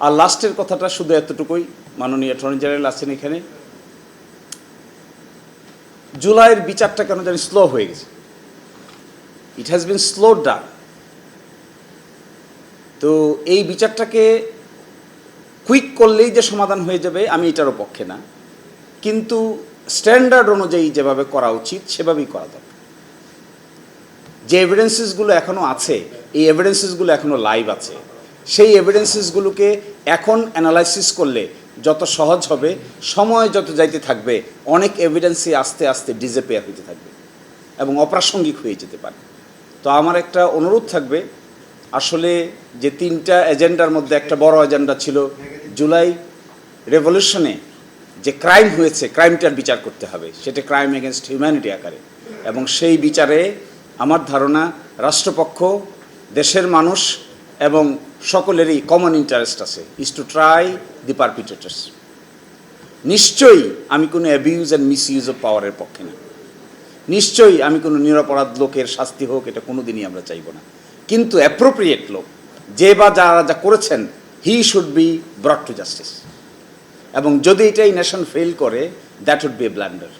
আর লাস্টের কথাটা শুধু এতটুকুই, মাননীয় অ্যাটর্নি জেনারেল আছেন এখানে, জুলাইয়ের বিচারটা কেন জানি স্লো হয়ে গেছে। It has been স্লোড down. তো এই বিচারটাকে কুইক করলেই যে সমাধান হয়ে যাবে আমি এটারও পক্ষে না, কিন্তু স্ট্যান্ডার্ড অনুযায়ী যেভাবে করা উচিত সেভাবেই করা দরকার। যে এভিডেন্সেসগুলো এখনও আছে, এই এভিডেন্সেসগুলো এখনও লাইভ আছে, সেই এভিডেন্সেসগুলোকে এখন অ্যানালাইসিস করলে যত সহজ হবে, সময় যত যাইতে থাকবে অনেক এভিডেন্সই আস্তে আস্তে ডিসঅ্যাপিয়ার হতে থাকবে এবং অপ্রাসঙ্গিক হয়ে যেতে পারে। তো আমার একটা অনুরোধ থাকবে, আসলে যে তিনটা এজেন্ডার মধ্যে একটা বড় এজেন্ডা ছিল জুলাই রেভলিউশনে যে ক্রাইম হয়েছে, ক্রাইমটার বিচার করতে হবে, সেটা ক্রাইম এগেনস্ট হিউম্যানিটি আকারে, এবং সেই বিচারে আমার ধারণা রাষ্ট্রপক্ষ, দেশের মানুষ এবং সকলেরই কমন ইন্টারেস্ট আছে, ইজ টু ট্রাই দি পারপিট্রেটরস। নিশ্চয়ই আমি কোনো অ্যাবিউজ অ্যান্ড মিসইউজ অফ পাওয়ারের পক্ষে না, নিশ্চয়ই আমি কোনো নিরপরাধ লোকের শাস্তি হোক, এটা কোনো দিনই আমরা চাইব না, কিন্তু অ্যাপ্রোপ্রিয়েট লোক যে বা যারা যা করেছেন, he should be brought to justice. এবং যদি এটাই নেশন ফেল করে, that would be a blunder,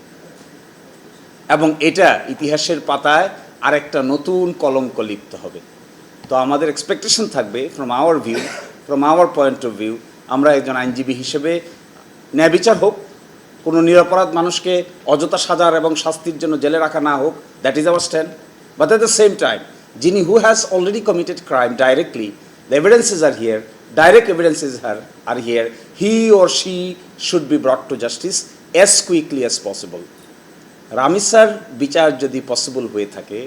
এবং এটা ইতিহাসের পাতায় আরেকটা নতুন কলঙ্ক লিপ্ত হবে। তো আমাদের এক্সপেকটেশন থাকবে from our view, from our point of view, আমরা একজন আইনজীবী হিসেবে ন্যায় বিচার হোক, কোনো নিরপরাধ মানুষকে অযথা সাজার এবং শাস্তির জন্য জেলে রাখা না হোক, that is our stand. But at the same time, যিনি who has already committed crime directly, the evidences are here, direct evidences are here, he or she should be brought to justice as quickly as possible. রামিসার বিচার যদি possible হয়ে থাকে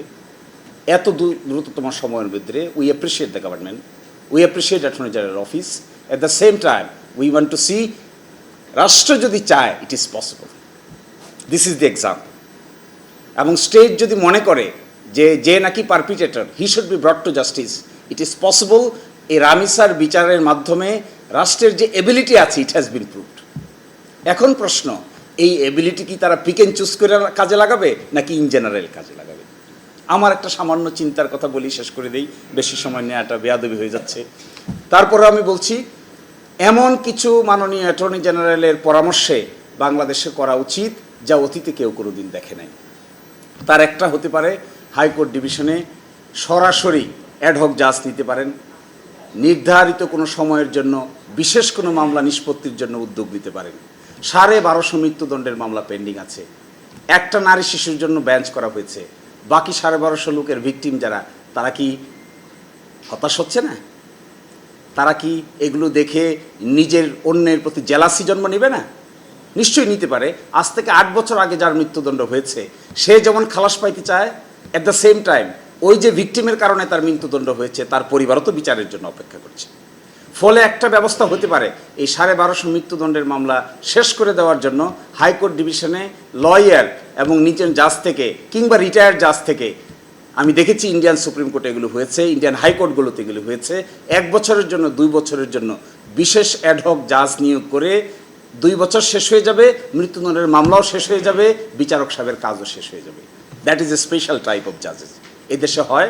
এত দ্রুততম সময়ের ভিতরে, we appreciate the government, we appreciate attorney general office, at the same time we want to see রাষ্ট্র যদি চায় it is possible. This is the example. এবং স্টেট যদি মনে করে যে নাকি perpetrator, he should be brought to justice, it is possible. এই রামিসার বিচারের মাধ্যমে রাষ্ট্রের যে এবিলিটি আছে, ইট হ্যাজ বিন প্রুভড। এখন প্রশ্ন, এই এবিলিটি কি তারা পিক অ্যান্ড চুজ করে কাজে লাগাবে নাকি ইন জেনারেল কাজে লাগাবে? আমার একটা সামান্য চিন্তার কথা বলি, শেষ করে দেই, বেশি সময় নেওয়াটা বেয়াদবি হয়ে যাচ্ছে। তারপরে আমি বলছি, এমন কিছু মাননীয় অ্যাটর্নি জেনারেলের পরামর্শে বাংলাদেশে করা উচিত যা অতীতে কেউ কোনো দিন দেখে নাই। তার একটা হতে পারে, হাইকোর্ট ডিভিশনে সরাসরি অ্যাডহক জাজ নিতে পারেন, নির্ধারিত কোনো সময়ের জন্য বিশেষ কোনো মামলা নিষ্পত্তির জন্য উদ্যোগ নিতে পারেন। 1250 মৃত্যুদণ্ডের মামলা পেন্ডিং আছে, একটা নারী শিশুর জন্য বেঞ্চ করা হয়েছে, বাকি 1250 লোকের ভিকটিম যারা, তারা কি হতাশ হচ্ছে না? তারা কি এগুলো দেখে নিজের অন্যের প্রতি জেলাসি জন্ম নেবে না? নিশ্চয়ই নিতে পারে। আজ থেকে 8 বছর আগে যার মৃত্যুদণ্ড হয়েছে, সে যেমন খালাস পাইতে চায়, অ্যাট দ্য সেম টাইম ওই যে ভিকটিমের কারণে তার মৃত্যুদণ্ড হয়েছে, তার পরিবারও তো বিচারের জন্য অপেক্ষা করছে। ফলে একটা ব্যবস্থা হতে পারে, এই 1250 মৃত্যুদণ্ডের মামলা শেষ করে দেওয়ার জন্য হাইকোর্ট ডিভিশনে লয়ার এবং নিচের জাজ থেকে কিংবা রিটায়ার্ড জাজ থেকে, আমি দেখেছি ইন্ডিয়ান সুপ্রিম কোর্টে এগুলো হয়েছে, ইন্ডিয়ান হাইকোর্টগুলোতে এগুলো হয়েছে, 1 বছরের জন্য 2 বছরের জন্য বিশেষ অ্যাডহক জাজ নিয়োগ করে 2 বছর শেষ হয়ে যাবে, মৃত্যুদণ্ডের মামলাও শেষ হয়ে যাবে, বিচারক সাহেবের কাজও শেষ হয়ে যাবে। That is a special type of জাজেস। এদেশে হয়,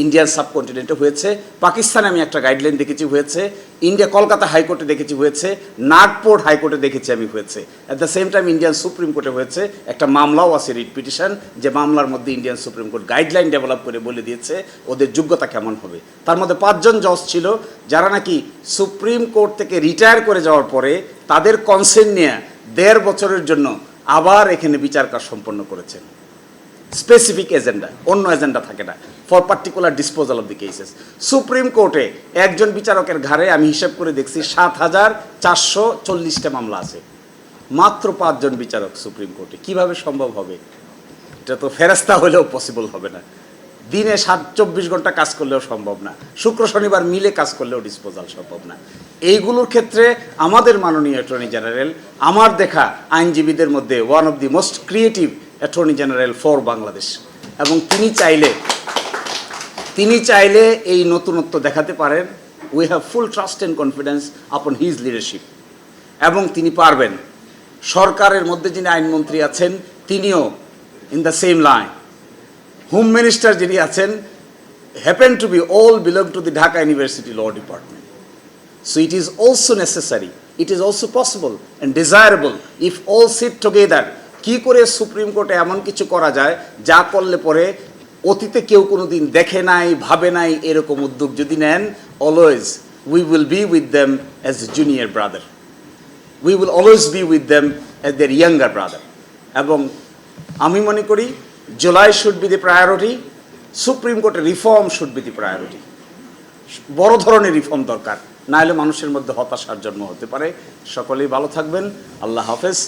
ইন্ডিয়ান সাবকন্টিনেন্টে হয়েছে, পাকিস্তানে আমি একটা গাইডলাইন দেখেছি হয়েছে, ইন্ডিয়া কলকাতা হাইকোর্টে দেখেছি হয়েছে, নাগপুর হাইকোর্টে দেখেছি আমি হয়েছে, at the same time Indian supreme কোর্টে হয়েছে। একটা মামলাও আছে, রিট পিটিশন, যে মামলার মধ্যে Indian supreme court guideline develop করে বলে দিয়েছে ওদের যোগ্যতা কেমন হবে। তার মধ্যে 5 জন জজ ছিল যারা নাকি সুপ্রিম কোর্ট থেকে রিটায়ার করে যাওয়ার পরে তাদের কনসেন্ট নিয়ে 1.5 বছরের জন্য আবার এখানে বিচার কাজ সম্পন্ন করেছেন। স্পেসিফিক এজেন্ডা, অন্য এজেন্ডা থাকে না, for particular disposal of the cases. Supreme কোর্টে একজন বিচারকের ঘাড়ে আমি হিসাব করে দেখছি 7440টা মামলা আছে, মাত্র 5 জন বিচারক সুপ্রিম কোর্টে। কিভাবে সম্ভব হবে? এটা তো ফেরেস্তা হলেও পসিবল হবে না। দিনে 24 ঘন্টা কাজ করলেও সম্ভব না, শুক্র শনিবার মিলে কাজ করলেও ডিসপোজাল সম্ভব না। এইগুলোর ক্ষেত্রে আমাদের মাননীয় অ্যাটর্নি জেনারেল, আমার দেখা আইনজীবীদের মধ্যে one of the most creative attorney general for Bangladesh, এবং তিনি চাইলে এই নতুনত্ব দেখাতে পারেন। We have full trust and confidence upon his leadership, এবং তিনি পারবেন। সরকারের মধ্যে যিনি আইনমন্ত্রী আছেন তিনিও in the same line. Home minister যিনি আছেন happen to be all belong to the Dhaka university law department. So it is also necessary, it is also possible and desirable if all sit together. কি করে supreme কোর্টে এমন কিছু করা যায় যা করলে পরে অতীতে কেউ কোনোদিন দেখে নাই, ভাবে নাই, এরকম উদ্যোগ যদি নেন, always we will be with them as a junior brother, we will always be with them as their younger brother. এবং আমি মনে করি July should be the priority, supreme কোর্টের reform should be the priority. বড় ধরনের reform দরকার, না হলে মানুষের মধ্যে হতাশার জন্ম হতে পারে। সকলেই ভালো থাকবেন, আল্লাহ হাফেজ।